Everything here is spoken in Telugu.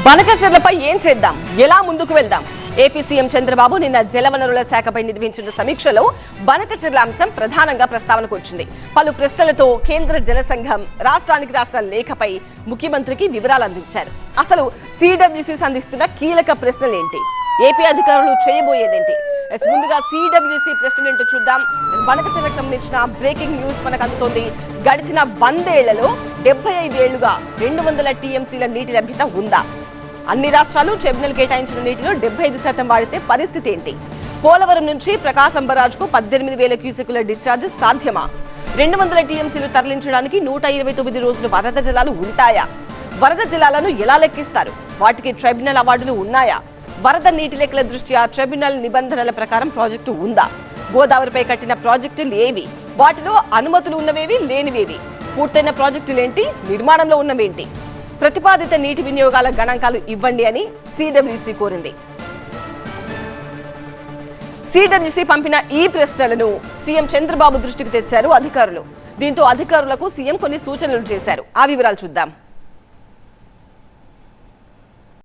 బనకచెర్లపై ఏం చేద్దాం, ఎలా ముందుకు వెళ్దాం? ఏపీ సీఎం చంద్రబాబు నిన్న జలవనరుల శాఖపై నిర్వహించిన సమీక్షలో బనకచెర్ల అంశం ప్రధానంగా ప్రస్తావనకు వచ్చింది. పలు ప్రశ్నలతో కేంద్ర జల సంఘం రాష్ట్ర లేఖపై ముఖ్యమంత్రికి వివరాలు అందించారు. అసలు సిడబ్ల్యూసీ సంధిస్తున్న కీలక ప్రశ్నలు ఏంటి, ఏపీ అధికారులు చేయబోయేదేంటి? ముందుగా సిడబ్ల్యూసీ ప్రశ్నలు చూద్దాం. బనకచెర్లకు సంబంధించిన బ్రేకింగ్ న్యూస్ మనకు అందుతోంది. గడిచిన 100 ఏళ్లలో 75 ఏళ్లుగా 200 టీఎంసీల నీటి లభ్యత ఉందా? అన్ని రాష్ట్రాలు ట్రిబ్యునల్ కేటాయించిన నీటిలో 75% వాడితే పరిస్థితి ఏంటి? పోలవరం నుంచి ప్రకాశం బరాజ్కు 18,000 క్యూసెక్కుల డిశ్చార్జ్ సాధ్యమా? 200 టీఎంసీలు తరలించడానికి 129 రోజులు వరద జలాలు ఉంటాయా? వరద జలాలను ఎలా లెక్కిస్తారు? వాటికి ట్రిబ్యునల్ అవార్డులు ఉన్నాయా? వరద నీటి లెక్కల దృష్ట్యా ట్రిబ్యునల్ నిబంధనల ప్రకారం ప్రాజెక్టు ఉందా? గోదావరిపై కట్టిన ప్రాజెక్టులు ఏవి? వాటిలో అనుమతులు ఉన్నవేవి, లేనివేవి? పూర్తయిన ప్రాజెక్టులేంటి, నిర్మాణంలో ఉన్నవేంటి? ప్రతిపాదిత నీటి వినియోగాల గణాంకాలు ఇవ్వండి అని సిడబ్ల్యూసీ కోరింది. సిడబ్ల్యూసీ పంపిన ఈ ప్రశ్నలను సీఎం చంద్రబాబు దృష్టికి తెచ్చారు అధికారులు. దీంతో అధికారులకు సీఎం కొన్ని సూచనలు చేశారు. ఆ వివరాలు చూద్దాం.